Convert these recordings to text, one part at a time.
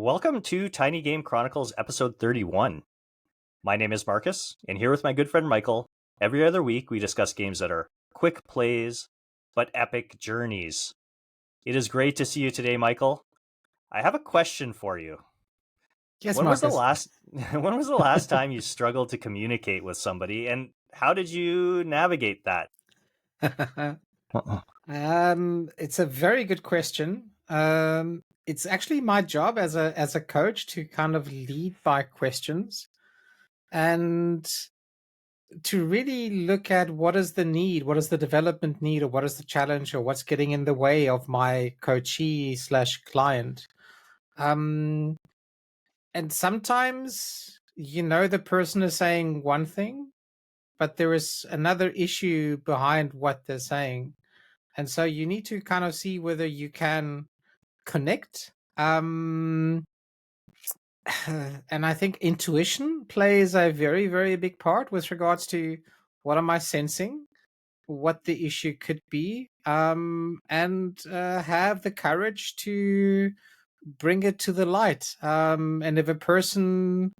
Welcome to Tiny Game Chronicles episode 31. My name is Marcus, and here with my good friend Michael, every other week we discuss games that are quick plays but epic journeys. It is great to see you today, Michael. I have a question for you. Yes, When was the Marcus. last when was the last time you struggled to communicate with somebody, and how did you navigate that? It's a very good question. It's actually my job as a coach to kind of lead by questions and to really look at what is the need, what is the development need, or what is the challenge, or what's getting in the way of my coachee slash client. Um, and sometimes the person is saying one thing, but there is another issue behind what they're saying. And so you need to kind of see whether you can connect. And I think intuition plays a very, very big part with regards to what am I sensing, what the issue could be, and have the courage to bring it to the light. And if a person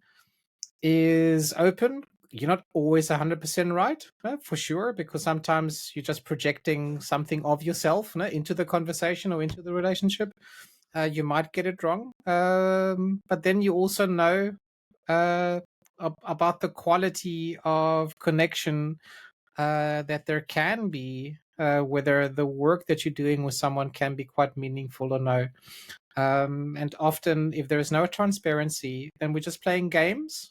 is open, you're not always 100% right, for sure, because sometimes you're just projecting something of yourself into the conversation or into the relationship. You might get it wrong, but then you also know uh, about the quality of connection that there can be, whether the work that you're doing with someone can be quite meaningful or no. And often, if there is no transparency, then we're just playing games.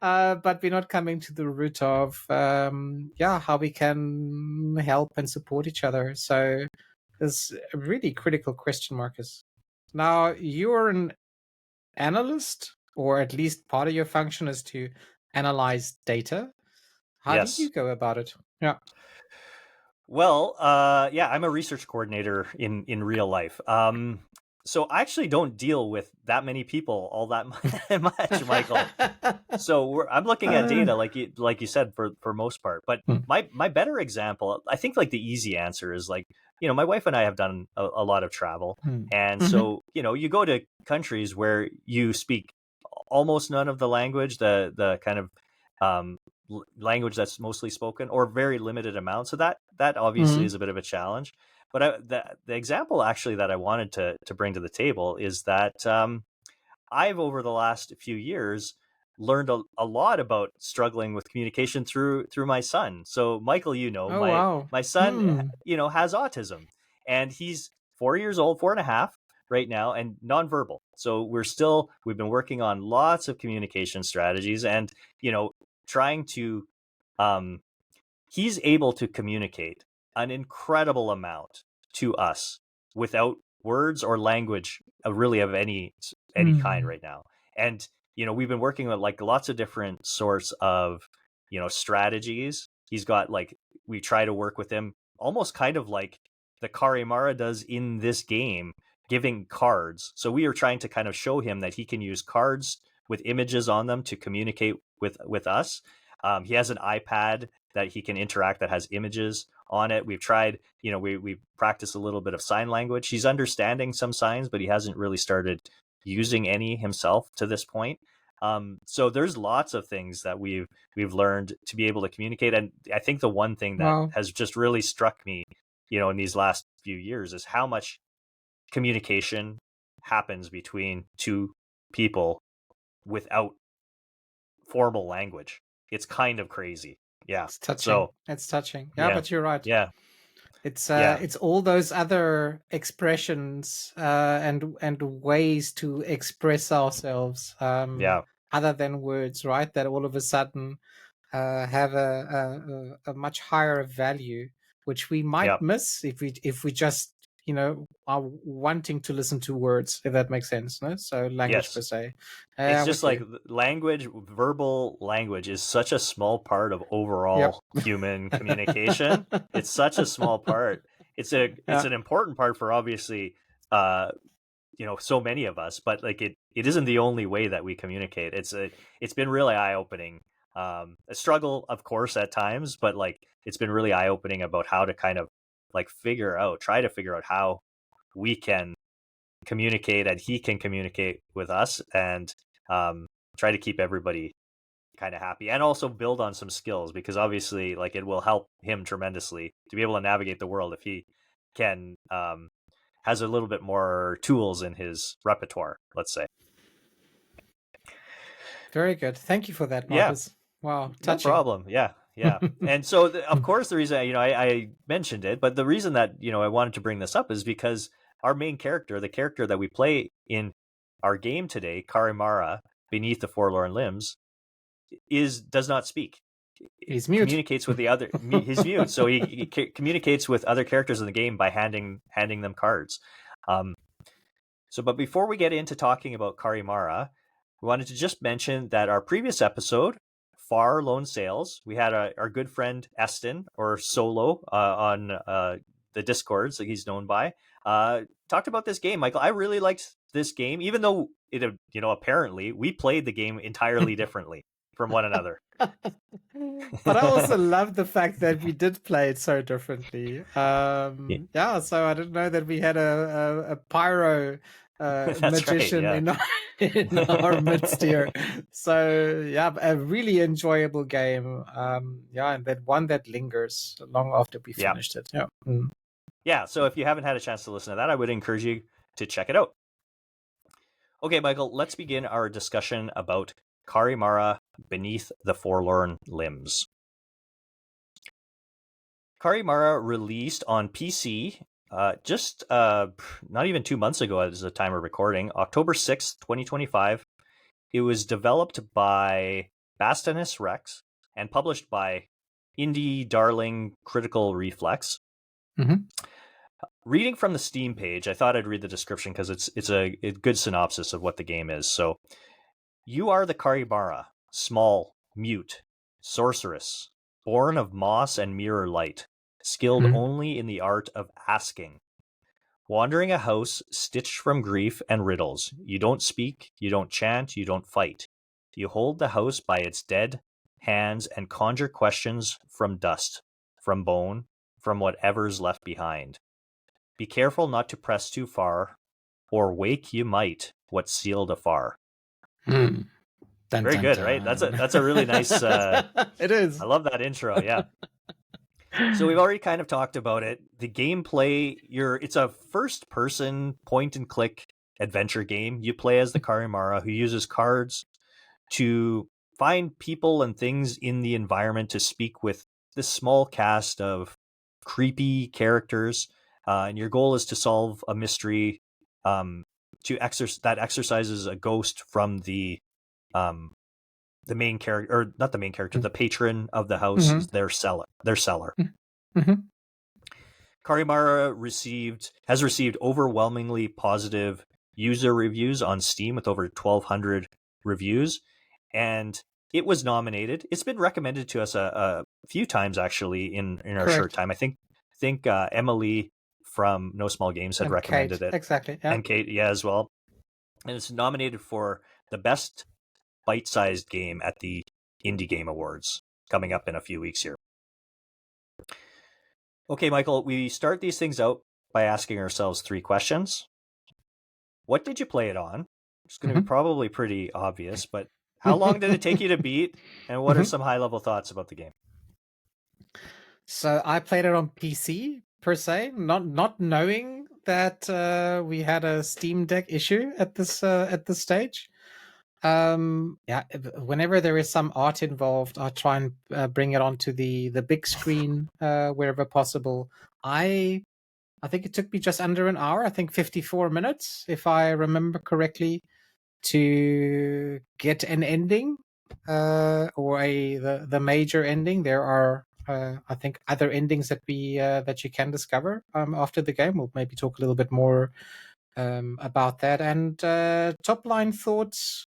But we're not coming to the root of how we can help and support each other. So it's a really critical question, Marcus. Now, you're an analyst, or at least part of your function is to analyze data. How do you Yes. go about it? Yeah. Well, yeah, I'm a research coordinator in real life. So I actually don't deal with that many people all that much, Michael. So I'm looking at data like you said for most part. But Hmm. my better example, I think, like the easy answer is like, my wife and I have done a lot of travel, Hmm. and Mhm. so you go to countries where you speak almost none of the language, the kind of um, language that's mostly spoken, or very limited amount. So that obviously Mhm. is a bit of a challenge. But the example actually that I wanted to bring to the table is that I've, over the last few years, learned a lot about struggling with communication through my son. So Michael, Oh, my wow. my son, Hmm. has autism, and he's 4 years old, 4.5 right now, and nonverbal. So we've been working on lots of communication strategies, and trying to um, he's able to communicate an incredible amount to us without words or language, really, of any kind Hmm. right now. And we've been working with like lots of different sorts of strategies. He's got, like, we try to work with him almost kind of like the Carimara does in this game, giving cards. So we are trying to kind of show him that he can use cards with images on them to communicate with us. He has an iPad that he can interact that has images on it. We've tried, we practice a little bit of sign language. He's understanding some signs, but he hasn't really started using any himself to this point. So there's lots of things that we've learned to be able to communicate. And I think the one thing that Wow. has just really struck me, in these last few years, is how much communication happens between two people without formal language. It's kind of crazy. Yeah. It's touching. So It's touching. Yeah, yeah, but you're right. yeah, It's yeah, it's all those other expressions and ways to express ourselves, yeah, other than words, right? That all of a sudden have a much higher value, which we might yeah. miss if we just are wanting to listen to words, if that makes sense. No, so language per Yes. se. It's just With like you. language, verbal language is such a small part of Yep. overall human communication. It's such a small part. It's Yeah. an important part for, obviously, uh so many of us, but like it isn't the only way that we communicate. It's been really eye-opening. A struggle, of course, at times, but like it's been really eye-opening about how to kind of like try to figure out how we can communicate and he can communicate with us, and try to keep everybody kind of happy, and also build on some skills, because obviously like it will help him tremendously to be able to navigate the world if he can has a little bit more tools in his repertoire, let's say. Very good. Thank you for that, Yeah, Marcus. Wow, no touching. problem. Yeah. And so of course the reason, I mentioned it, but the reason that I wanted to bring this up is because our main character, the character that we play in our game today, Carimara, beneath the Forlorn Limbs, does not speak. He's mute. Communicates with the other. He's mute, so he communicates with other characters in the game by handing them cards. But before we get into talking about Carimara, we wanted to just mention that our previous episode, Far Lone Sails, we had our good friend Eston, or Solo, on the Discords that he's known by, talked about this game. Michael, I really liked this game, even though it, apparently we played the game entirely differently from one another. But I also love the fact that we did play it so differently. Yeah, so I didn't know that we had a pyro magician right, in our midst here. So yeah, a really enjoyable game. Yeah, and that one that lingers long after we finished it. Yeah. Yeah, so if you haven't had a chance to listen to that, I would encourage you to check it out. Okay, Michael, let's begin our discussion about Carimara Beneath the Forlorn Limbs. Carimara released on PC just not even 2 months ago at the time of recording, October 6th, 2025. It was developed by Bastinus Rex and published by indie darling Critical Reflex. Mm-hmm. Reading from the Steam page, I thought I'd read the description because it's a good synopsis of what the game is. So, you are the Carimara, small, mute, sorceress, born of moss and mirror light, skilled only in the art of asking. Wandering a house stitched from grief and riddles, you don't speak, you don't chant, you don't fight. You hold the house by its dead hands and conjure questions from dust, from bone, from whatever's left behind. Be careful not to press too far, or wake you might what's sealed afar. Dun, Very dun, good, dun. right? That's a really nice. It is. I love that intro. Yeah. So we've already kind of talked about it. The gameplay, it's a first-person point-and-click adventure game. You play as the Carimara, who uses cards to find people and things in the environment to speak with this small cast of creepy characters. And your goal is to solve a mystery that exorcises a ghost from the main character, or not the main character, the patron of the house, their cellar. Mm-hmm. Carimara has received overwhelmingly positive user reviews on Steam, with over 1,200 reviews, and it was nominated. It's been recommended to us a few times actually in our short time. I think Emily from No Small Games had recommended Kate, it. exactly. Yeah. And Kate, as well. And it's nominated for the best bite-sized game at the Indie Game Awards, coming up in a few weeks here. Okay, Michael, we start these things out by asking ourselves 3 questions. What did you play it on? It's going to be probably pretty obvious, but how long did it take you to beat? And what are some high-level thoughts about the game? So I played it on PC per se, not knowing that we had a Steam Deck issue at this stage. Yeah, whenever there is some art involved, I try and bring it onto the big screen wherever possible. I think it took me just under an hour. I think 54 minutes, if I remember correctly, to get an ending or the major ending. There are I think other endings that you can discover after the game. We'll maybe talk a little bit more about that. And top line thoughts.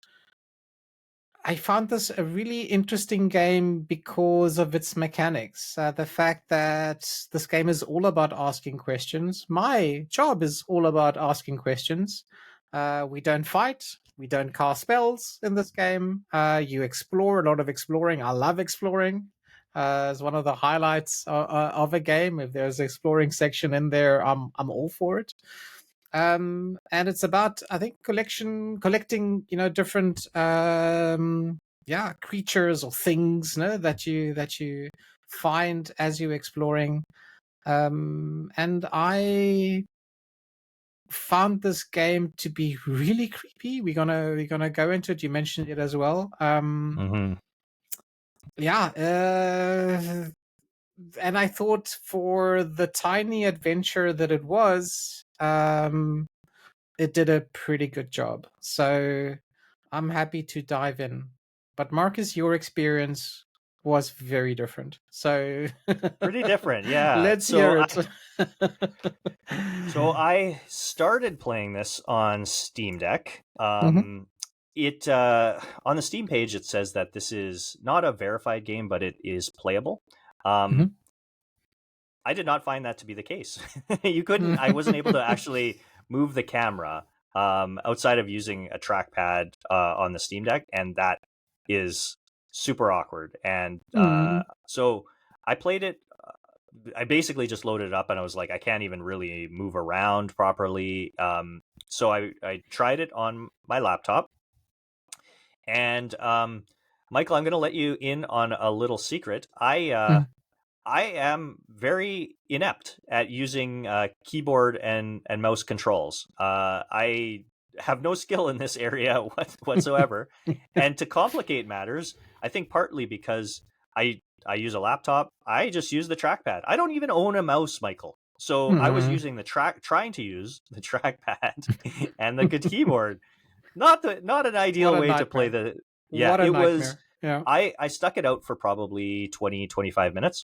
I found this a really interesting game because of its mechanics. The fact that this game is all about asking questions. My job is all about asking questions. We don't fight. We don't cast spells in this game. You explore, a lot of exploring. I love exploring. It's one of the highlights of a game. If there's an exploring section in there, I'm all for it. And it's about, I think, collecting, different creatures or things, that you find as you're exploring. And I found this game to be really creepy. We're gonna go into it. You mentioned it as well. Mm-hmm. Yeah, and I thought for the tiny adventure that it was, it did a pretty good job. So I'm happy to dive in. But Marcus, your experience was very different. So Pretty different, yeah. let's hear it. So I started playing this on Steam Deck. Mhm, It on the Steam page it says that this is not a verified game, but it is playable. Um, mhm, I did not find that to be the case. You couldn't. I wasn't able to actually move the camera outside of using a trackpad on the Steam Deck, and that is super awkward. And mhm, so I played it. I basically just loaded it up, and I was like, I can't even really move around properly. So I tried it on my laptop, and Michael, I'm going to let you in on a little secret. I am very inept at using keyboard and mouse controls. I have no skill in this area whatsoever. And to complicate matters, I think partly because I use a laptop, I just use the trackpad. I don't even own a mouse, Michael. So I was mhm. using trying to use the trackpad and the good keyboard. Not an What ideal a way to play nightmare. the. Yeah, What a it was. nightmare. Yeah. I stuck it out for probably 20-25 minutes,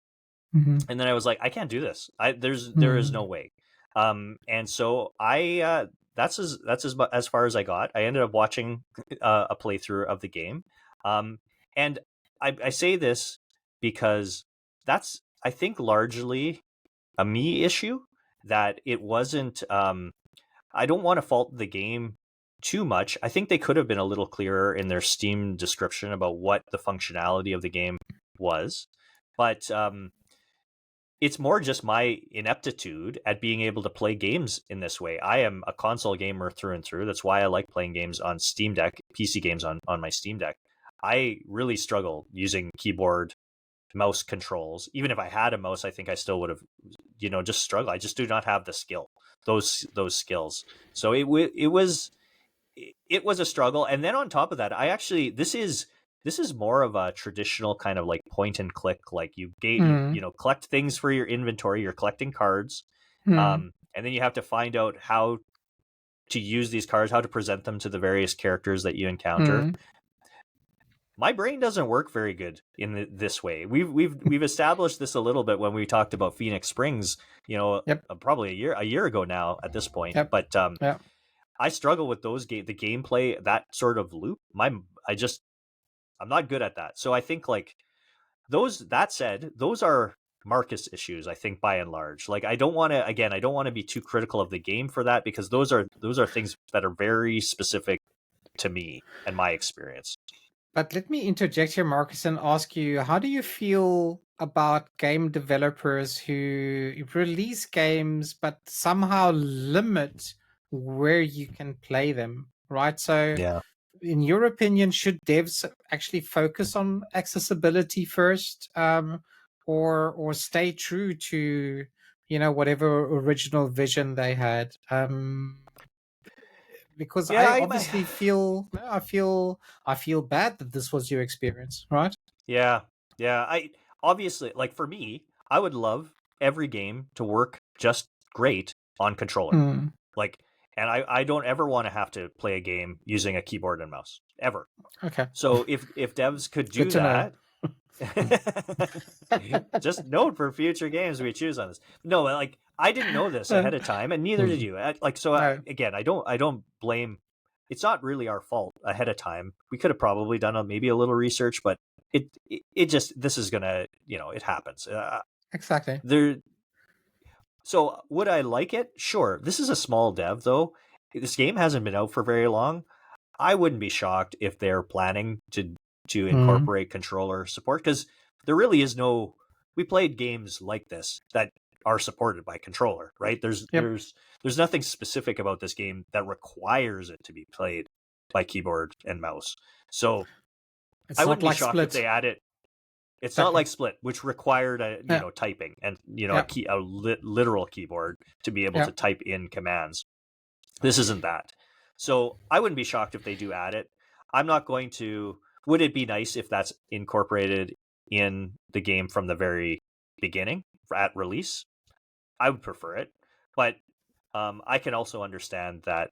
Mhm, and then I was like, I can't do this. There is no mhm, way. And so I that's as far as I got. I ended up watching a playthrough of the game. Um, and I say this because that's, I think, largely a me issue, that it wasn't. I don't want to fault the game too much. I think they could have been a little clearer in their Steam description about what the functionality of the game was, but it's more just my ineptitude at being able to play games in this way. I am a console gamer through and through. That's why I like playing games on Steam Deck, PC games on my Steam Deck. I really struggle using keyboard mouse controls. Even if I had a mouse, I think I still would have, just struggled. I just do not have the skill, those skills. So it was a struggle. And then on top of that, I actually, this is more of a traditional kind of like point and click. Like mhm, collect things for your inventory. You're collecting cards, mhm, and then you have to find out how to use these cards, how to present them to the various characters that you encounter. mhm. My brain doesn't work very good in this way. We've established this a little bit when we talked about Phoenix Springs, Yep, probably a year ago now at this point. yep, But yep. I struggle with the gameplay, that sort of loop. I'm not good at that. So I think, like, that said, those are Marcus issues, I think, by and large. Like, I don't want to be too critical of the game for that, because those are things that are very specific to me and my experience. But let me interject here, Marcus, and ask you, how do you feel about game developers who release games but somehow limit where you can play them, right? So, Yeah. in your opinion, should devs actually focus on accessibility first, or stay true to, whatever original vision they had? Because Yeah, I obviously I feel bad that this was your experience, right? yeah, yeah. I obviously, like, for me, I would love every game to work just great on controller. Hmm. Like, and I don't ever want to have to play a game using a keyboard and mouse ever. Okay, So if devs could good do to know. that, just note for future games we choose on this. No, like, I didn't know this Uh, ahead of time, and neither did hmm. you. Like, so No, again, I don't blame. It's not really our fault ahead of time. We could have probably done maybe a little research, but it just, this is gonna, it happens. exactly. There. So would I like it? Sure. This is a small dev, though. This game hasn't been out for very long. I wouldn't be shocked if they're planning to Hmm. incorporate controller support, because there really is no. We played games like this that are supported by controller, right? There's nothing specific about this game that requires it to be played by keyboard and mouse. So It's I not wouldn't be like shocked if Split. they add it. It's not Exactly. like Split, which required typing and a literal keyboard to be able to type in commands. This isn't that. So I wouldn't be shocked if they do add it. I'm not going to. Would it be nice if that's incorporated in the game from the very beginning at release? I would prefer it, but I can also understand that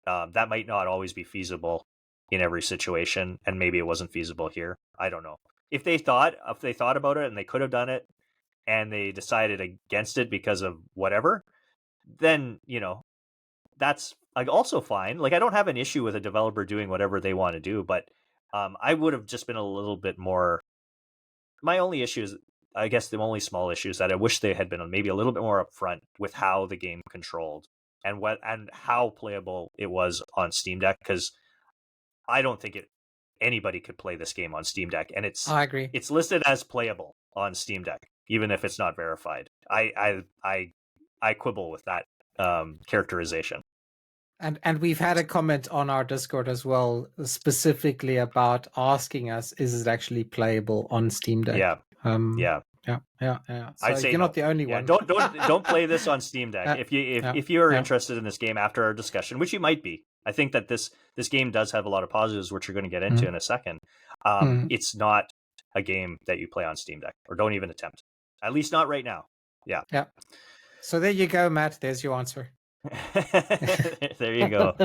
that might not always be feasible in every situation, and maybe it wasn't feasible here. I don't know. If they thought about it and they could have done it, and they decided against it because of whatever, then that's like also fine. Like I don't have an issue with a developer doing whatever they want to do, but I would have just been a little bit more. My only issue is, I guess, the only small issue is that I wish they had been maybe a little bit more upfront with how the game controlled and how playable it was on Steam Deck, because I don't think anybody could play this game on Steam Deck, and I agree. it's listed as playable on Steam Deck, even if it's not verified. I quibble with that characterization. And we've had a comment on our Discord as well, specifically about asking us, is it actually playable on Steam Deck? Yeah. Yeah. So I'd say you're no. not the only one. Don't play this on Steam Deck. If you are interested in this game after our discussion, which you might be, I think that this game does have a lot of positives, which you're going to get into in a second. It's not a game that you play on Steam Deck, or don't even attempt. At least not right now. Yeah. Yeah. So there you go, Matt. There's your answer. There you go.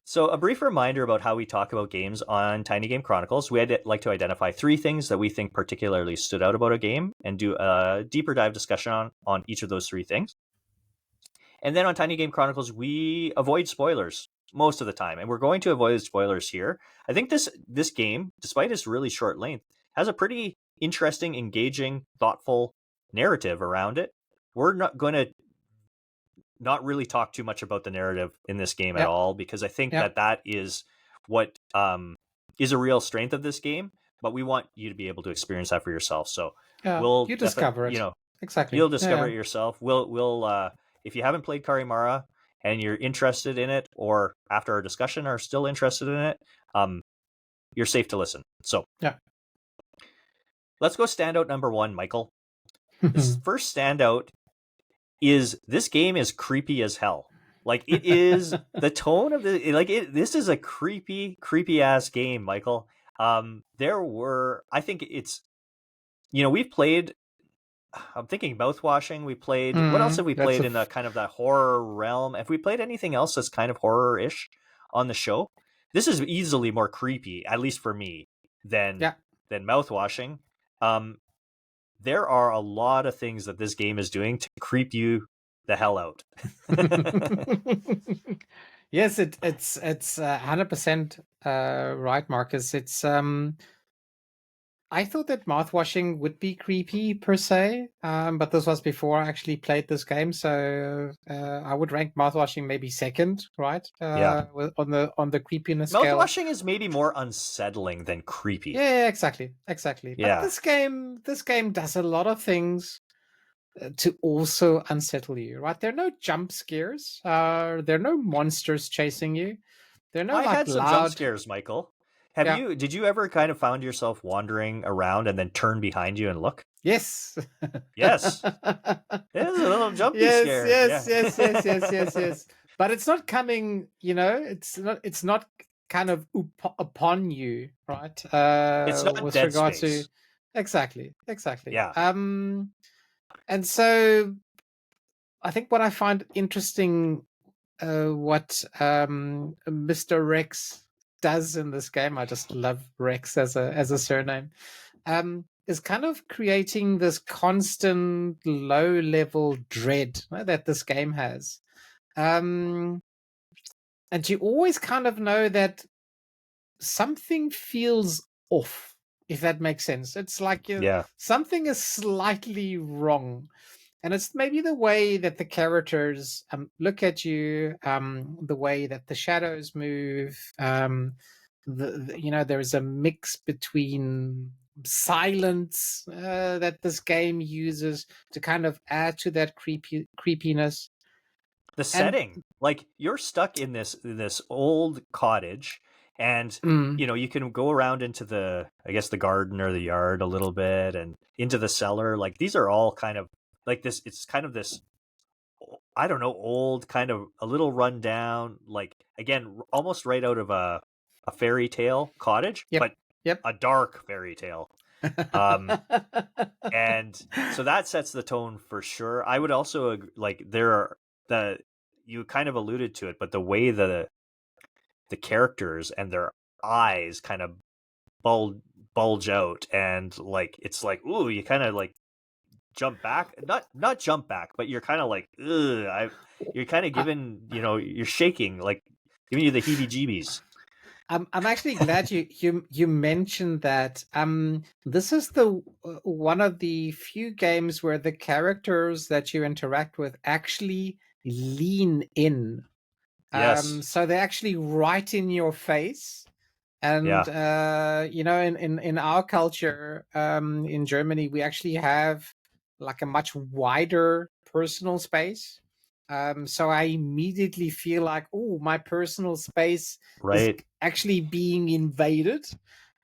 So a brief reminder about how we talk about games on Tiny Game Chronicles. We'd like to identify 3 things that we think particularly stood out about a game and do a deeper dive discussion on each of those 3 things. And then on Tiny Game Chronicles, we avoid spoilers most of the time, and we're going to avoid spoilers here. I think this game, despite its really short length, has a pretty interesting, engaging, thoughtful narrative around it. We're not going to not really talk too much about the narrative in this game at all, because I think that is what is a real strength of this game, but we want you to be able to experience that for yourself. So you discover it. Exactly. You'll discover it yourself. We'll if you haven't played Carimara and you're interested in it, or after our discussion are still interested in it, you're safe to listen. So let's go standout number 1, Michael. This first standout is this game is creepy as hell. Like, it is the tone of this is a creepy ass game, Michael. I think it's, we've played, I'm thinking Mouthwashing. We played, what else have we played in the kind of that horror realm? Have we played anything else that's kind of horror-ish on the show? This is easily more creepy, at least for me, than Mouthwashing. There are a lot of things that this game is doing to creep you the hell out. Yes, it's 100% right, Marcus. It's I thought that mouthwashing would be creepy per se, but this was before I actually played this game, so I would rank mouthwashing maybe second, right? On the creepiness scale. Mouthwashing is maybe more unsettling than creepy. Yeah, exactly. But this game does a lot of things to also unsettle you, right? There are no jump scares. There are no monsters chasing you. There are no I had some jump scares, Michael. Did you ever kind of found yourself wandering around and then turn behind you and look? Yes. Yes. There's a little jumpy scare. Yes. But it's not coming, it's not kind of upon you, right? It's not with Dead regard Space. to exactly. Yeah. And so I think what I find interesting, what Mr. Rex does in this game, I just love Rex as a surname, is kind of creating this constant low level dread that this game has. And you always kind of know that something feels off, if that makes sense. It's like something is slightly wrong. And it's maybe the way that the characters look at you, the way that the shadows move. There is a mix between silence that this game uses to kind of add to that creepiness. The And setting, like you're stuck in this old cottage, and mm, you can go around into the, I guess, the garden or the yard a little bit, and into the cellar. Like these are all kind of like this. It's kind of this, I don't know, old, kind of a little run down, like again, almost right out of a fairy tale cottage, yep, but yep. a dark fairy tale. Um, and so that sets the tone for sure. I would also like there are the you kind of alluded to it, but the way the characters and their eyes kind of bulge bulge out, and like it's like, ooh, you kind of like jump back, not jump back, but you're kind of like, ugh, you're kind of I, giving, you're shaking, like giving you the heebie-jeebies. I'm actually glad you mentioned that. This is the one of the few games where the characters that you interact with actually lean in. Yes. So they're actually right in your face. And Yeah. in our culture, in Germany, we actually have like a much wider personal space. So I immediately feel like, oh, my personal space is Right. actually being invaded.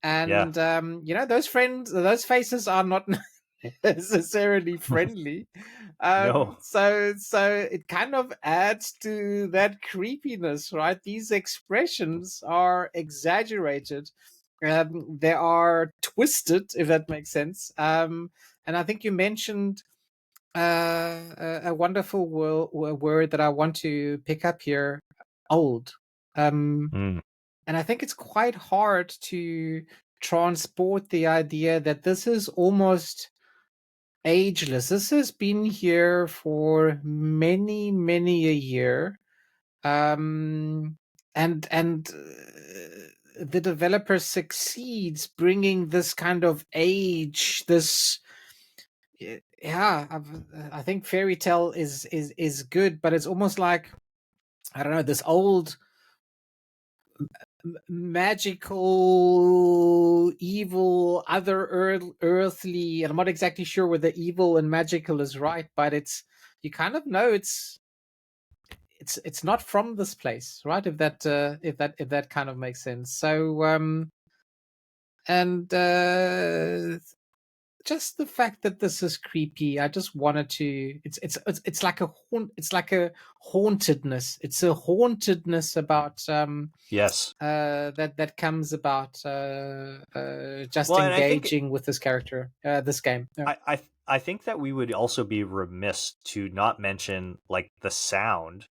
Yeah. And those faces are not necessarily friendly. No. So it kind of adds to that creepiness, right? These expressions are exaggerated. They are twisted, if that makes sense. And I think you mentioned a wonderful word that I want to pick up here: old. Um, Mm. and I think it's quite hard to transport the idea that this is almost ageless. This has been here for many, many a year. Um, and the developer succeeds bringing this kind of age, this yeah, I think fairy tale is good, but it's almost like, I don't know, this old magical, evil, other earthly, and I'm not exactly sure whether evil and magical is right, but it's, you kind of know it's not from this place, right? If that kind of makes sense. So and just the fact that this is creepy, I just wanted to, it's like a hauntedness. It's a hauntedness about Yes. that comes about just Well, and I think engaging with this character, this game. Yeah. I think that we would also be remiss to not mention like the sound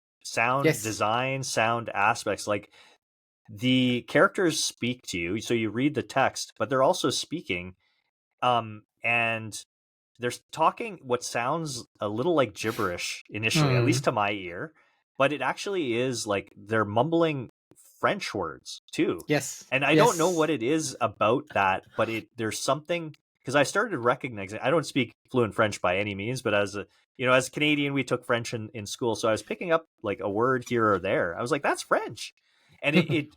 Yes. design, sound aspects. Like the characters speak to you, so you read the text, but they're also speaking, and they're talking what sounds a little like gibberish initially, at least Hmm. to my ear, but it actually is like they're mumbling French words too. Yes. And I don't know what Yes. it is about that, but there's something, because I started recognizing, I don't speak fluent French by any means, but as a Canadian, we took French in school, so I was picking up like a word here or there. I was like, that's French. And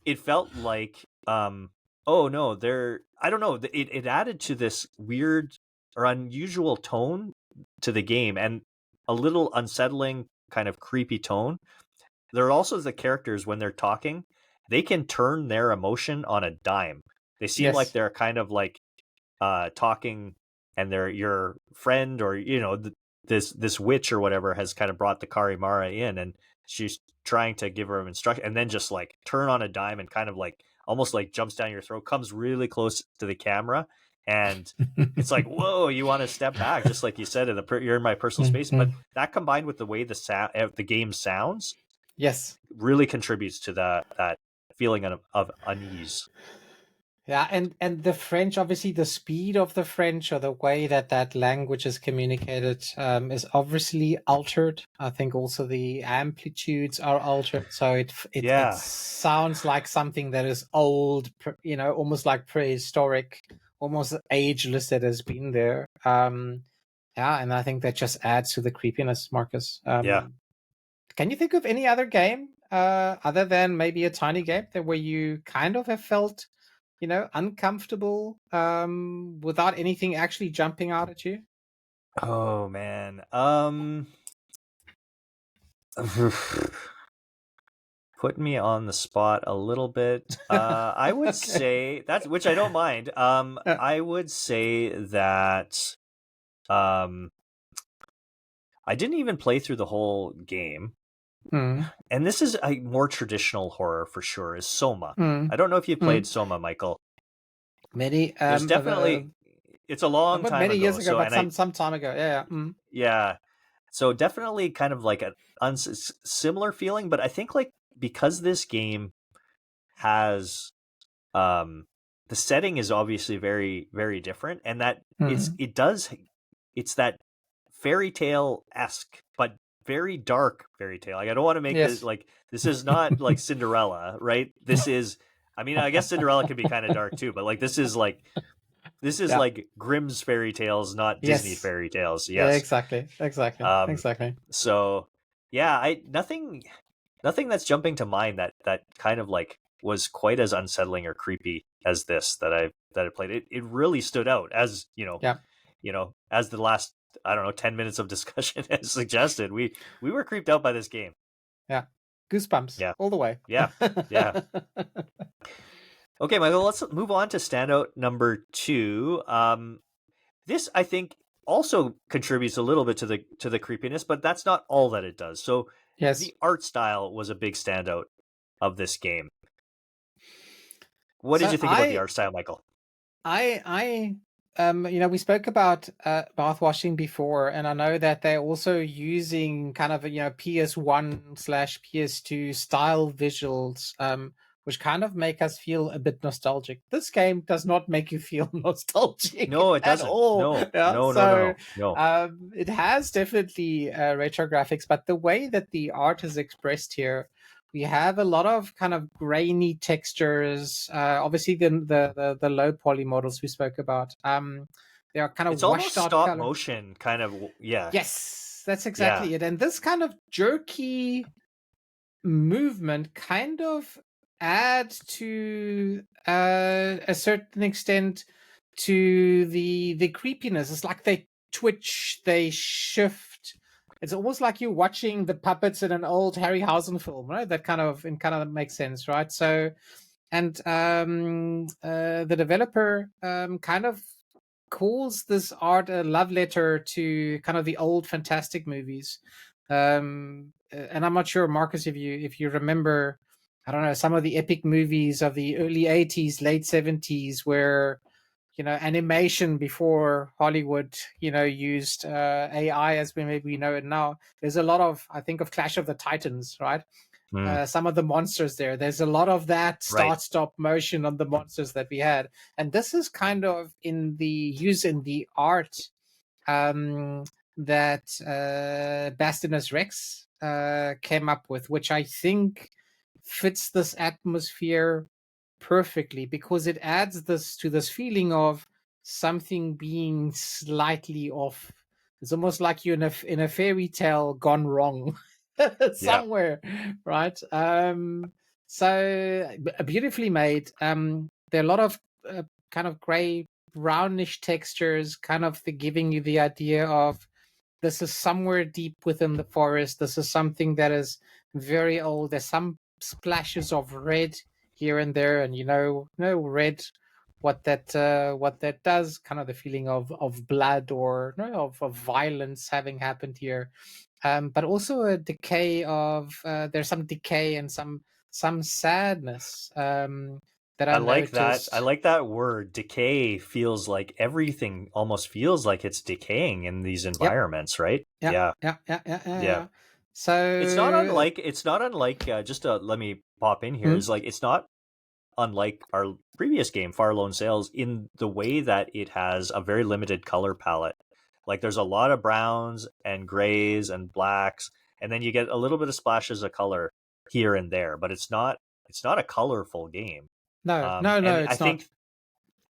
it felt like, oh no, I don't know, it added to this weird or unusual tone to the game, and a little unsettling, kind of creepy tone. There are also the characters, when they're talking, they can turn their emotion on a dime. They seem like Yes. they're kind of like talking, and they're your friend, or this witch or whatever has kind of brought the Carimara in, and she's trying to give her instruction, and then just like turn on a dime, and kind of like almost like jumps down your throat, comes really close to the camera, and it's like, whoa, you want to step back, just like you said, you're in my personal space. But Mhm. that, combined with the way the game sounds, Yes. really contributes to that feeling of unease. Yeah, and the French, obviously, the speed of the French, or the way that that language is communicated, is obviously altered. I think also the amplitudes are altered, so it Yeah, sounds like something that is old, almost like prehistoric, almost ageless, that has been there. Yeah, and I think that just adds to the creepiness, Marcus. yeah. Can you think of any other game, other than maybe a tiny game, that where you kind of have felt, uncomfortable, without anything actually jumping out at you? Oh man. Put me on the spot a little bit. I would Okay. say that's, which I don't mind. Yeah. I would say that um I didn't even play through the whole game. Mm, And this is a more traditional horror for sure, is Soma. mm, I don't know if you played mm. Soma, Michael. Many There's definitely, it's a long but time many years ago. ago, So, but and I, some time ago. Yeah, yeah. Mm, yeah. So definitely kind of like a similar feeling, but I think like because this game has um the setting is obviously very very different, and that mm. it's that fairy tale esque but very dark fairy tale. Like I don't want to make this Yes. like, this is not like Cinderella, right? This is, I mean, I guess Cinderella can be kind of dark too, but like this is Yeah. like Grimm's fairy tales, not Disney Yes. fairy tales. Yeah, Yes. exactly. Exactly. Um Exactly. so yeah, I nothing that's jumping to mind that kind of like was quite as unsettling or creepy as this that I played. It really stood out, as Yeah. as the last, I don't know, 10 minutes of discussion has suggested. We were creeped out by this game. Yeah. Goosebumps Yeah. all the way. Yeah. Yeah. Okay, Michael, let's move on to standout number 2. This, I think, also contributes a little bit to the creepiness, but that's not all that it does. So Yes. the art style was a big standout of this game. What did So you think about the art style, Michael? we spoke about bath washing before, and I know that they're also using kind of PS1/PS2 style visuals, which kind of make us feel a bit nostalgic. This game does not make you feel nostalgic No, it at doesn't. all. No, Yeah, no, no, no, so no, no. it has definitely retro graphics, but the way that the art is expressed here, we have a lot of kind of grainy textures. Obviously, the low poly models we spoke about. They are kind of It's almost washed out stop color. motion, kind of. Yeah, Yes, that's yeah, exactly it. And this kind of jerky movement kind of adds to a certain extent to the creepiness. It's like they twitch, they shift. It's almost like you're watching the puppets in an old Harryhausen film, right? That kind of makes sense, right? So, and the developer kind of calls this art a love letter to kind of the old fantastic movies. And I'm not sure, Marcus, if you remember, I don't know, some of the epic movies of the early '80s, late '70s, where animation before Hollywood used AI as we maybe know it now. There's a lot of, I think, of Clash of the Titans, right? mm, Some of the monsters there. There's a lot of that right. stop motion on the monsters that we had, and this is kind of in the use in the art um, that Bastinus Rex came up with, which I think fits this atmosphere perfectly because it adds this to this feeling of something being slightly off. It's almost like you're in a fairy tale gone wrong Yeah, somewhere, right? So beautifully made. There are a lot of kind of gray brownish textures, kind of giving you the idea of this is somewhere deep within the forest. This is something that is very old. There's some splashes of red here and there, and red, what that does, kind of the feeling of blood or of violence having happened here. But also a decay of there's some decay and some sadness that I I like that. I noticed. like that word. Decay feels like everything almost feels like it's decaying in these Yep. environments, right? Yeah. Yeah, Yeah. Yeah. Yeah. Yeah. yeah. Yeah. So. It's not unlike. Just to let me pop in here, Hmm? is like it's not unlike our previous game, Far Lone Sails, in the way that it has a very limited color palette. Like there's a lot of browns and grays and blacks, and then you get a little bit of splashes of color here and there, but it's not a colorful game. No, no, no, And it's not.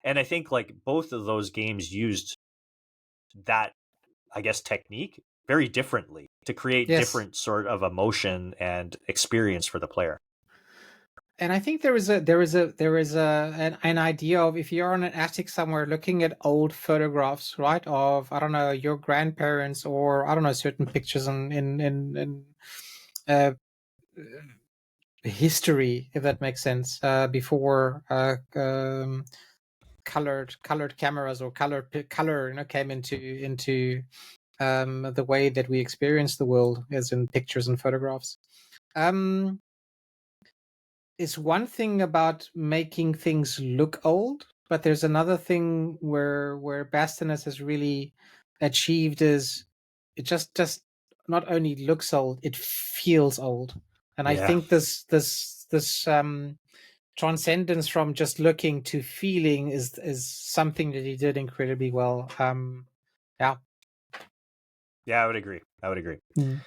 I think like both of those games used that, I guess, technique very differently to create Yes. different sort of emotion and experience for the player. And I think there is an idea of, if you're on an attic somewhere looking at old photographs, right, of, I don't know, your grandparents, or I don't know, certain pictures in uh, history, if that makes sense, before colored cameras or color, came into the way that we experience the world, as in pictures and photographs. Um, it's one thing about making things look old, but there's another thing where Bastinus has really achieved, is it just not only looks old, it feels old. And I Yeah. think this transcendence from just looking to feeling is something that he did incredibly well. Yeah. Yeah, I would agree. I would agree. Mm.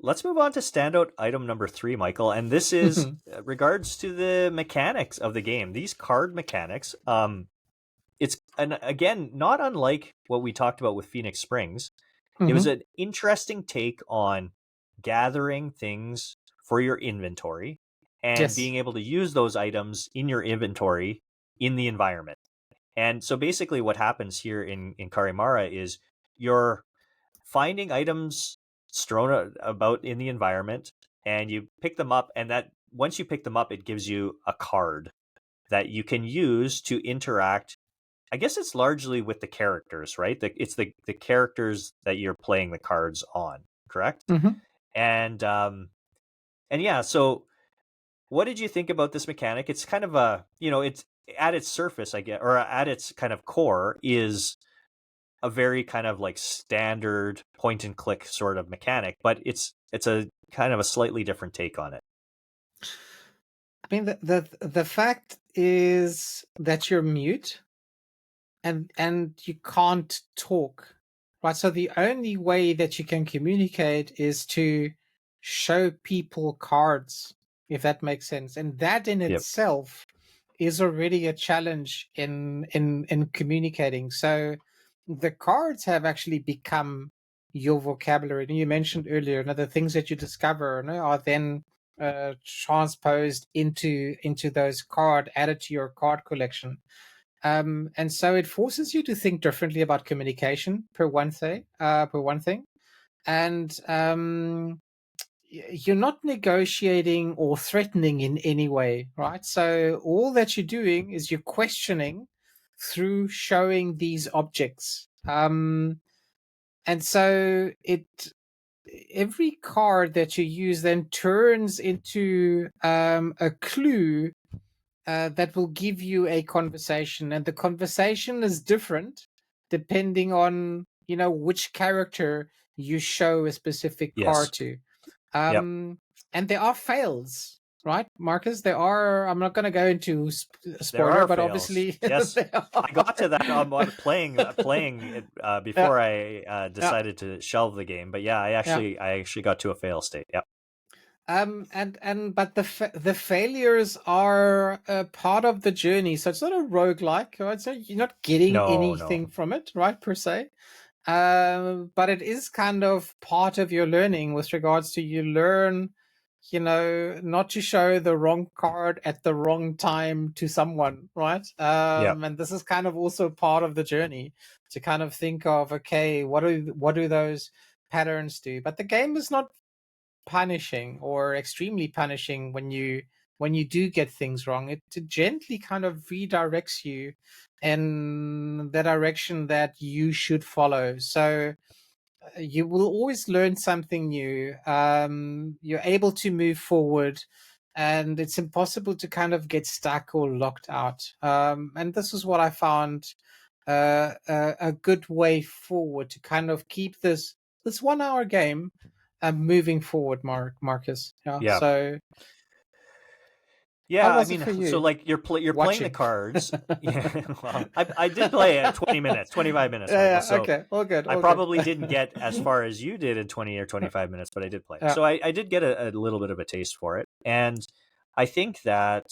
Let's move on to standout item number 3, Michael. And this is regards to the mechanics of the game. These card mechanics, it's, and again, not unlike what we talked about with Phoenix Springs. It was an interesting take on gathering things for your inventory and Yes. being able to use those items in your inventory in the environment. And so basically what happens here in Carimara is you're finding items strewn about in the environment, and you pick them up, and that once you pick them up, it gives you a card that you can use to interact. I guess it's largely with the characters, right? It's the characters that you're playing the cards on, correct? Hmm. And yeah, so what did you think about this mechanic? It's kind of a, it's at its surface, I guess, or at its kind of core is a very kind of like standard point and click sort of mechanic, but it's a kind of a slightly different take on it. I mean, the fact is that you're mute, and you can't talk, right? So the only way that you can communicate is to show people cards, if that makes sense, and that in Yep. itself is already a challenge in communicating. So the cards have actually become your vocabulary. And you mentioned earlier, the things that you discover, are then transposed into those added to your card collection. And so it forces you to think differently about communication, per one thing. And you're not negotiating or threatening in any way, right? So all that you're doing is you're questioning through showing these objects. And so every card that you use then turns into a clue that will give you a conversation, and the conversation is different depending on which character you show a specific Yes. card to. Yep. And there are fails, right, Marcus? There are. I'm not going to go into There spoiler, are but fails. obviously Yes. there I got to are. that on playing it Yeah, before I yeah, decided to shelve the game. But yeah, I yeah. actually got to a fail state. Yep. And but the failures are a part of the journey, so it's not a roguelike, right? So you're not getting No, no. anything from it, right, per se. But it is kind of part of your learning, with regards to, you learn, not to show the wrong card at the wrong time to someone, right? Yep. And this is kind of also part of the journey, to kind of think of, okay, what do those patterns do? But the game is not punishing or extremely punishing when you do get things wrong. It gently kind of redirects you in the direction that you should follow. So you will always learn something new. You're able to move forward, and it's impossible to kind of get stuck or locked out. And this is what I found a good way forward to kind of keep this 1 hour game moving forward, Marcus. Yeah. Yeah. So how Yeah, I was it mean, for so you like you're playing the watching? cards. Yeah, well, I did play it 20 minutes, 25 minutes, Michael. Yeah, yeah. So Okay. All good. I All good. probably didn't get as far as you did in 20 or 25 minutes, but I did play. Yeah. So I did get a little bit of a taste for it. And I think that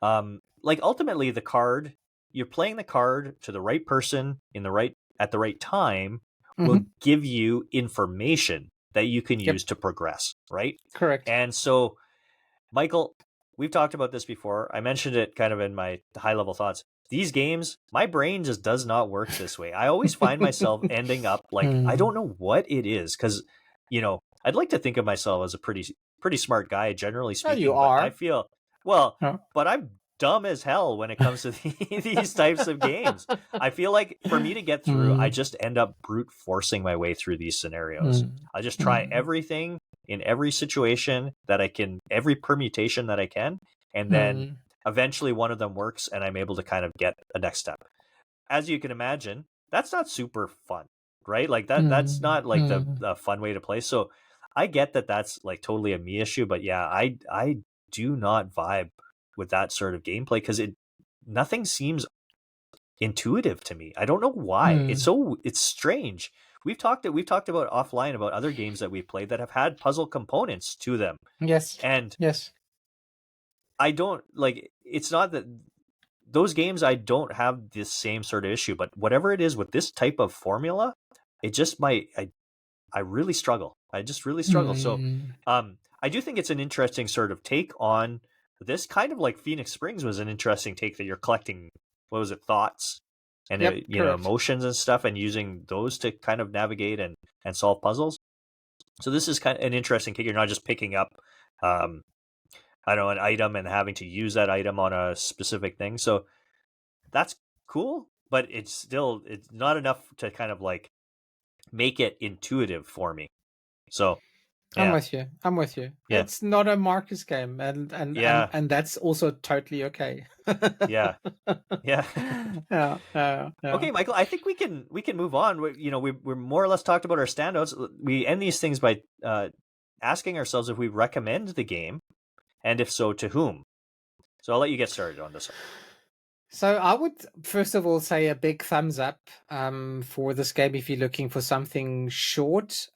like ultimately you're playing the card to the right person at the right time will Hmm. give you information that you can Yep. use to progress, right? Correct. And so Michael, we've talked about this before. I mentioned it kind of in my high level thoughts. These games, my brain just does not work this way. I always find myself ending up like, I Hmm. don't know what it is, because I'd like to think of myself as a pretty smart guy, generally Oh, you speaking, but I are. feel, well, Oh. but I'm dumb as hell when it comes to these types of games. I feel like for me to get through, I Hmm. just end up brute forcing my way through these scenarios. Hmm. I just try Hmm. everything in every situation that I can, every permutation that I can, and then Hmm. eventually one of them works and I'm able to kind of get a next step. As you can imagine, that's not super fun, right? Like that's Hmm. not like Hmm. the fun way to play. So I get that that's like totally a me issue, but yeah, I do not vibe with that sort of gameplay because it nothing seems intuitive to me. I don't know why. Hmm. It's strange. We've talked about offline about other games that we've played that have had puzzle components to them. Yes. And Yes. I don't like it's not that those games I don't have this same sort of issue, but whatever it is with this type of formula, it just might I really struggle. I just really struggle. So Hmm. I do think it's an interesting sort of take on this, kind of like Phoenix Springs was an interesting take, that you're collecting, what was it, thoughts and Yep. Correct. emotions and stuff, and using those to kind of navigate and solve puzzles. So this is kind of an interesting take. You're not just picking up um I don't know, an item and having to use that item on a specific thing. So that's cool, but it's not enough to kind of like make it intuitive for me. So I'm yeah, with you. I'm with you. yeah, It's not a Marcus game, and yeah, that's also totally okay. yeah, yeah. Yeah, yeah, yeah. Okay, Michael, I think we can move on. We're more or less talked about our standouts. We end these things by asking ourselves if we recommend the game, and if so, to whom. So I'll let you get started on this one. So I would first of all say a big thumbs up for this game if you're looking for something short.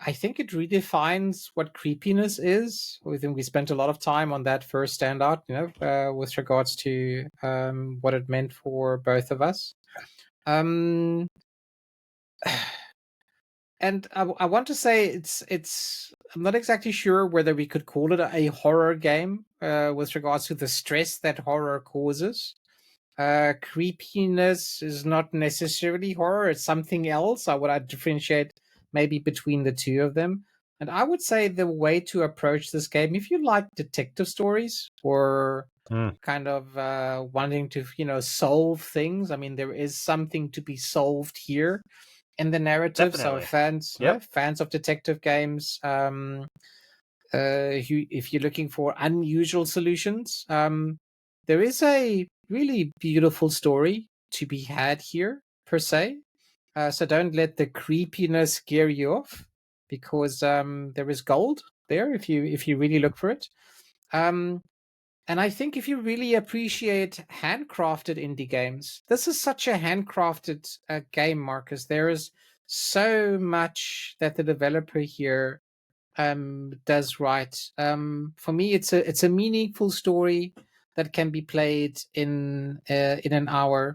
I think it redefines what creepiness is. I think we spent a lot of time on that first standout, with regards to what it meant for both of us. Um, and I want to say it's. I'm not exactly sure whether we could call it a horror game with regards to the stress that horror causes. Creepiness is not necessarily horror; it's something else. I would differentiate maybe between the two of them. And I would say the way to approach this game, if you like detective stories or Mm, kind of wanting to, solve things. I mean, there is something to be solved here in the narrative. So definitely. fans, Yep. fans of detective games, if you're looking for unusual solutions, there is a really beautiful story to be had here per se. So don't let the creepiness scare you off, because there is gold there if you really look for it. Um, and I think if you really appreciate handcrafted indie games, this is such a handcrafted game, Marcus. There is so much that the developer here does right. For me, it's a meaningful story that can be played in an hour.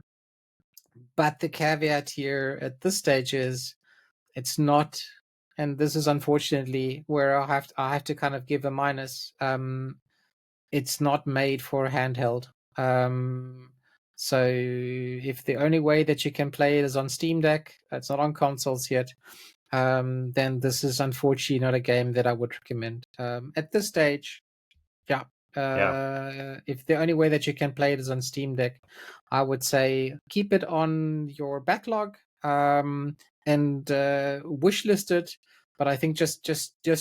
But the caveat here at this stage is it's not, and this is unfortunately where I have to kind of give a minus. It's not made for handheld. Um, so if the only way that you can play it is on Steam Deck, it's not on consoles yet, then this is unfortunately not a game that I would recommend at this stage. Yeah. Yeah. If the only way that you can play it is on Steam Deck, I would say keep it on your backlog, and wishlist it. But I think just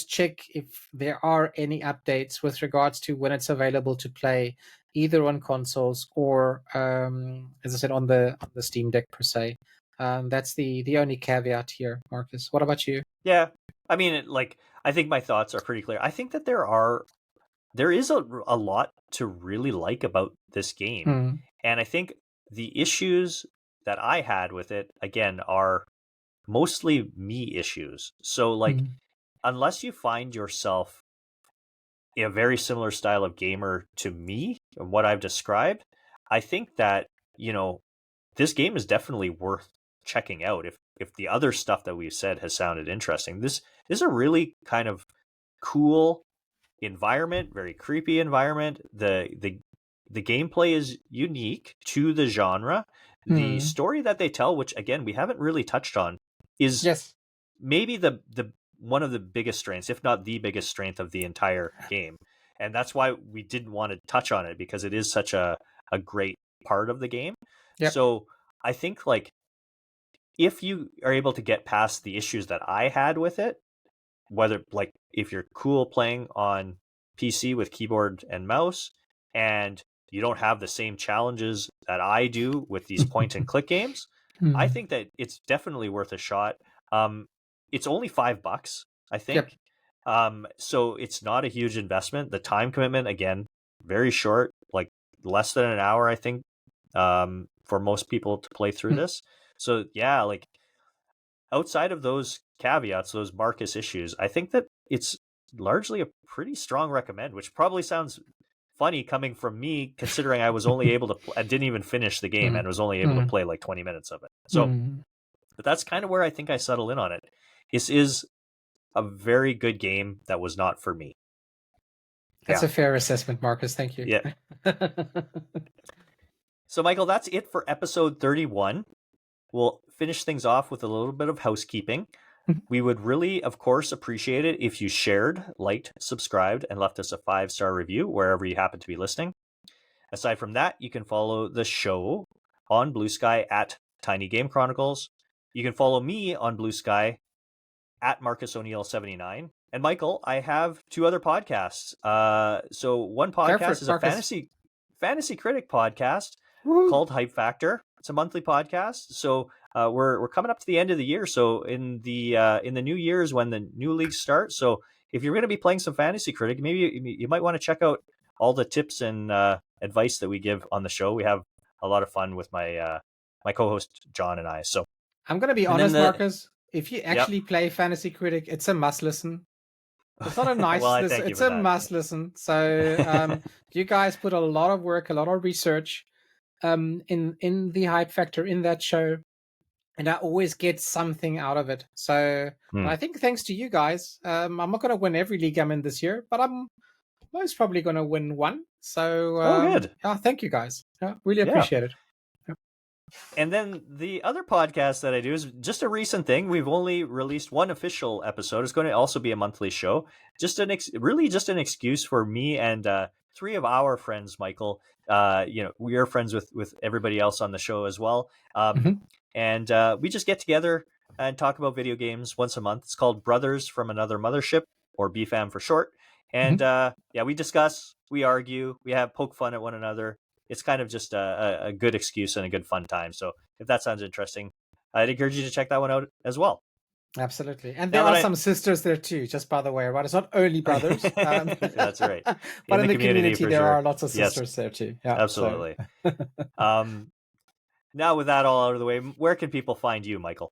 check if there are any updates with regards to when it's available to play, either on consoles or, as I said, on the Steam Deck per se. That's the only caveat here, Marcus. What about you? Yeah. I mean, I think my thoughts are pretty clear. I think that there is a lot to really like about this game. Hmm. And I think the issues that I had with it, again, are mostly me issues. So, like, Hmm. unless you find yourself a very similar style of gamer to me and what I've described, I think that, this game is definitely worth checking out if the other stuff that we've said has sounded interesting. This is a really kind of cool environment, very creepy environment. The gameplay is unique to the genre. The Hmm. story that they tell, which again we haven't really touched on, is Yes. maybe the one of the biggest strengths, if not the biggest strength of the entire game. And that's why we didn't want to touch on it, because it is such a great part of the game. Yep. So I think like if you are able to get past the issues that I had with it, whether like if you're cool playing on PC with keyboard and mouse and you don't have the same challenges that I do with these point and click games, I Hmm. think that it's definitely worth a shot. Um, it's only $5, I Yep. think. So it's not a huge investment. The time commitment, again, very short, like less than an hour, I think, for most people to play through Hmm. this. So yeah, like outside of those caveats, those Marcus issues, I think that it's largely a pretty strong recommend, which probably sounds funny coming from me, considering I was only able to, I didn't even finish the game Hmm. and was only able to Hmm. play like 20 minutes of it. So, Hmm. but that's kind of where I think I settle in on it. This is a very good game that was not for me. That's Yeah. a fair assessment, Marcus. Thank you. Yeah. So, Michael, that's it for episode 31. We'll finish things off with a little bit of housekeeping. We would really, of course, appreciate it if you shared, liked, subscribed, and left us a 5-star review wherever you happen to be listening. Aside from that, you can follow the show on Blue Sky at Tiny Game Chronicles. You can follow me on Blue Sky at Marcus O'Neill 79. And Michael, I have 2 other podcasts. So one Go for podcast it, is a Marcus. fantasy critic podcast Woo. called Hype Factor. It's a monthly podcast. So we're coming up to the end of the year. So in the new year's when the new leagues start. So if you're going to be playing some fantasy critic, maybe you might want to check out all the tips and advice that we give on the show. We have a lot of fun with my co-host John and I. So I'm going to be and then honest, Marcus. If you yep. actually play Fantasy Critic, it's a must listen. It's not a nice Well, I listen, thank you it's for a that. must listen. So you guys put a lot of work, a lot of research in the hype factor in that show. And I always get something out of it. So and I think thanks to you guys, I'm not going to win every league I'm in this year, but I'm most probably going to win one. So Oh, good. yeah, thank you guys. Yeah, really Yeah. appreciate it. Yeah. And then the other podcast that I do is just a recent thing. We've only released one official episode. It's going to also be a monthly show. Just really just an excuse for me and 3 of our friends, Michael. We are friends with everybody else on the show as well. Mhm. And we just get together and talk about video games once a month. It's called Brothers from Another Mothership, or BFAM for short. And Mhm. we discuss, we argue, we have poke fun at one another. It's kind of just a good excuse and a good fun time. So if that sounds interesting, I'd encourage you to check that one out as well. Absolutely. And there Now are that some sisters there too, just by the way, right? It's not only brothers. That's right. But In in the the community community, for there sure. are lots of Yes, sisters there too. Yeah. So absolutely. Now with that all out of the way, where can people find you, Michael?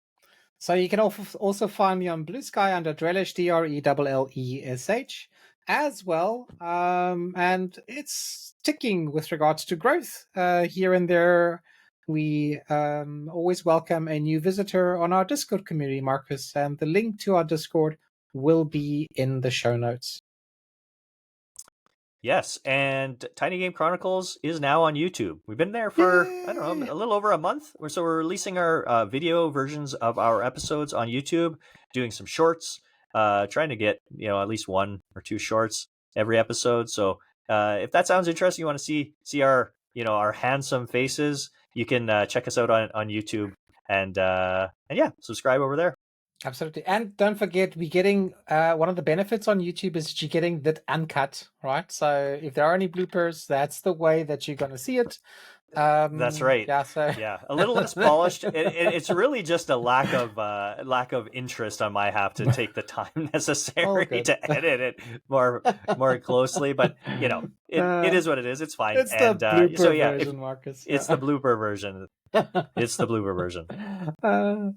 So you can also find me on Blue Sky under Drellesh, DRELLESH, as well. And it's ticking with regards to growth here and there. We always welcome a new visitor on our Discord community, Marcus, and the link to our Discord will be in the show notes. Yes, and Tiny Game Chronicles is now on YouTube. We've been there for, I don't know, Yay! a little over a month. So we're releasing our video versions of our episodes on YouTube, doing some shorts, trying to get, at least 1 or 2 shorts every episode. So if that sounds interesting, you want to see our, our handsome faces, you can check us out on YouTube and yeah, subscribe over there. Absolutely. And don't forget, we're getting one of the benefits on YouTube is that you're getting that uncut, right? So if there are any bloopers, that's the way that you're going to see it. That's right. Yeah, so Yeah, a little less polished. It's really just a lack of interest on my half to take the time all necessary good. to edit it more closely. But it is what it is. It's fine. It's the And so blooper yeah, version, Marcus. it's the blooper version. It's the blooper version. Uh,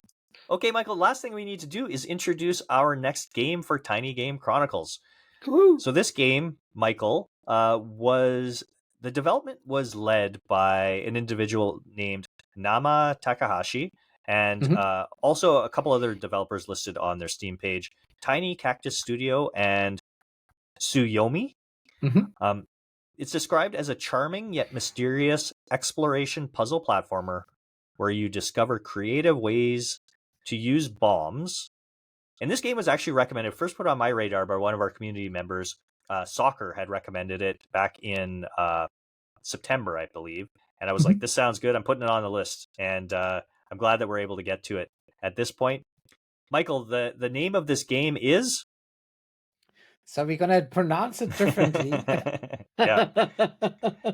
Okay, Michael. Last thing we need to do is introduce our next game for Tiny Game Chronicles. woo. So this game, Michael, the development was led by an individual named Nama Takahashi, and Mhm. also a couple other developers listed on their Steam page: Tiny Cactus Studio and Tsuyomi. Mm-hmm. It's described as a charming yet mysterious exploration puzzle platformer where you discover creative ways to use bombs. And this game was actually recommended, first put on my radar by one of our community members. Soccer had recommended it back in September, I believe. And I was like, this sounds good. I'm putting it on the list. And I'm glad that we're able to get to it at this point. Michael, the name of this game is? So we're gonna pronounce it differently. Yeah.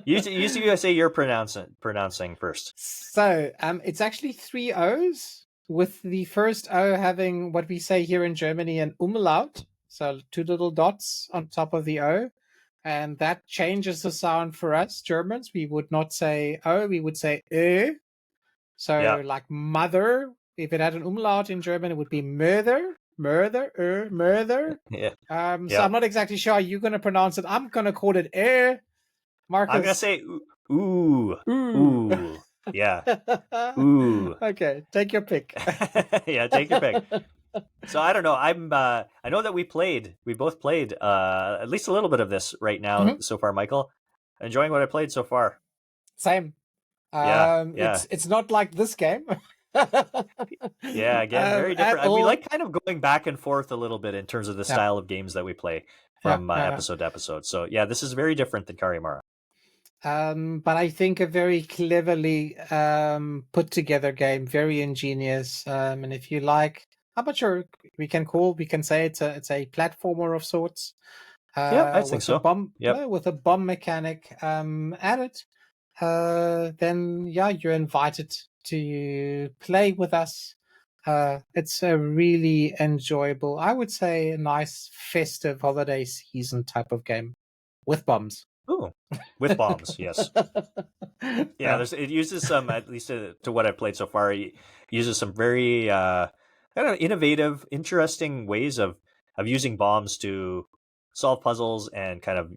You say you're pronouncing first. So it's actually 3 O's, with the first O having what we say here in Germany an umlaut, so 2 little dots on top of the O, and that changes the sound for us Germans. We would not say O, we would say Ö. So like mother, if it had an umlaut in German, it would be murder. Murder. Yeah. So I'm not exactly sure how you're going to pronounce it. I'm going to call it air. Marcus. I'm going to say ooh. Yeah. Ooh. Okay, take your pick. Yeah, take your pick. So I don't know. I know that we both played at least a little bit of this right now so far, Michael. Enjoying what I played so far. Same. Yeah. It's not like this game. Yeah, again, very different. We like kind of going back and forth a little bit in terms of the style of games that we play from episode to episode. So yeah, this is very different than Carimara. But I think a very cleverly put together game, very ingenious. And if you like, I'm not sure we can say it's a platformer of sorts. Yeah, I think so. With a bomb mechanic added. Then you're invited to play with us. It's a really enjoyable, I would say, a nice festive holiday season type of game with bombs. Ooh, with bombs, yes. Yeah, it uses some, at least to what I've played so far, it uses some very innovative, interesting ways of using bombs to solve puzzles and kind of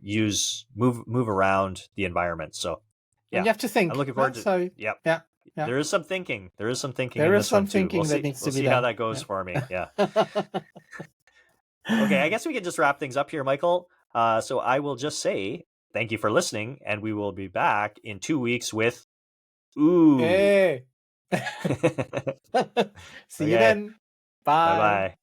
move around the environment. So yeah, and you have to think. I'm looking forward to. So yeah. There is some thinking. There is some thinking. There in is this some one too. thinking We'll that see, needs to we'll be see done. how that goes for me. Yeah. Okay, I guess we can just wrap things up here, Michael. So I will just say thank you for listening, and we will be back in 2 weeks with ooh. Hey. See you then. Bye. Bye-bye.